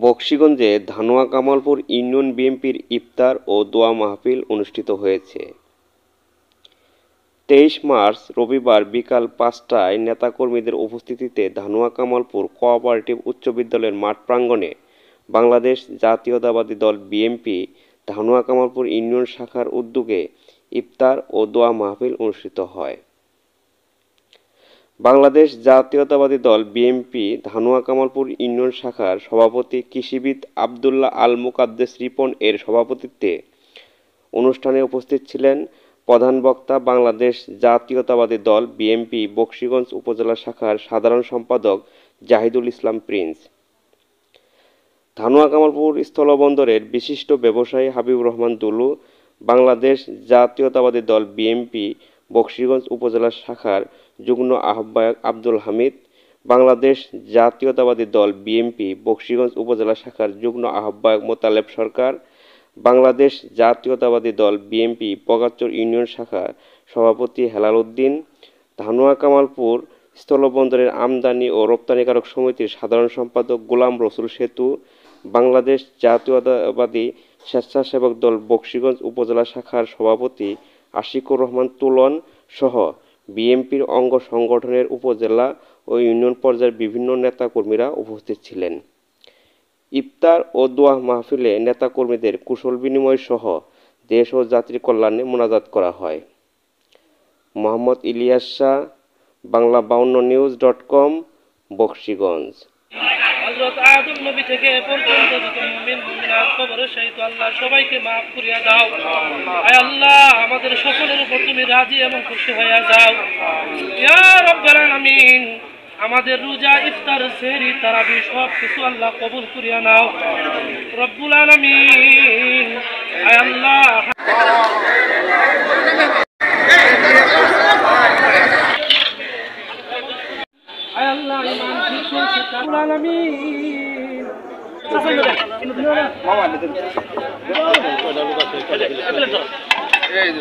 বকশীগঞ্জে Dhanoa Kamalpur union বিএনপির ইফতার ও দোয়া মাহফিল অনুষ্ঠিত হয়েছে। 23 মার্চ রবিবার বিকাল 5টায় নেতাকর্মীদের উপস্থিতিতে ধানুয়া কামালপুর কোঅপারেটিভ উচ্চ বিদ্যালয়ের মাঠ প্রাঙ্গণে বাংলাদেশ জাতীয়তাবাদী দল বিএনপি ধানুয়া কামালপুর ইউনিয়ন শাখার উদ্যোগে ইফতার ও দোয়া মাহফিল অনুষ্ঠিত হয়। বাংলাদেশ জাতীয়তাবাদী দল বিএনপি ধানুয়া কামালপুর ইউনিয়ন শাখার সভাপতি কৃষিবিদ আবদুল্লাহ আল মুকাদ্দেস রিপন এর সভাপতিত্বে অনুষ্ঠানে উপস্থিত ছিলেন প্রধান বক্তা বাংলাদেশ জাতীয়তাবাদী দল বিএনপি বকশীগঞ্জ উপজেলা শাখার সাধারণ সম্পাদক জাহিদুল ইসলাম প্রিন্স, ধানুয়া কামালপুর স্থলবন্দরের বিশিষ্ট ব্যবসায়ী হাবিবুর রহমান দুলু, বাংলাদেশ জাতীয়তাবাদী দল বিএনপি বকশীগঞ্জ উপজেলা শাখার যুগ্ম আহ্বায়ক আব্দুল হামিদ, বাংলাদেশ জাতীয়তাবাদী দল বিএনপি বকশীগঞ্জ উপজেলা শাখার যুগ্ম আহ্বায়ক মোতালেব সরকার, বাংলাদেশ জাতীয়তাবাদী দল বিএনপি বগাচর ইউনিয়ন শাখার সভাপতি হেলাল উদ্দিন, ধানুয়া কামালপুর স্থলবন্দরের আমদানি ও রপ্তানিকারক সমিতির সাধারণ সম্পাদক গোলাম রসুল সেতু, বাংলাদেশ জাতীয়তাবাদী স্বেচ্ছাসেবক দল বকশীগঞ্জ উপজেলা শাখার সভাপতি আশিকুর রহমান তুলন সহ বিএনপির অঙ্গ সংগঠনের উপজেলা ও ইউনিয়ন পর্যায়ের বিভিন্ন নেতাকর্মীরা উপস্থিত ছিলেন। ইফতার ও দোয়া মাহফিলে নেতাকর্মীদের কুশল বিনিময় সহ দেশ ও জাতির কল্যাণে মোনাজাত করা হয়। মোহাম্মদ ইলিয়াস শাহ, বাংলা52news.com, বকশীগঞ্জ। হযরত আদম নবী থেকে পর্যন্ত যত মুমিন মুমিনাত কবরের শহীদ আল্লাহ সবাইকে maaf করিয়া দাও। আয় আল্লাহ, আমাদের সকলের উপর তুমি রাজি এবং খুশি হইয়া যাও ইয়া রাব্বাল আলামিন। আমাদের রোজা, ইফতার, সেহরি, তারাবি সব কিছু আল্লাহ কবুল করিয়া নাও রব্বুল আলামিন। আয় আল্লাহ, আয় আল্লাহ, ইমান ঠিক আছে রব্বুল আলামিন। এই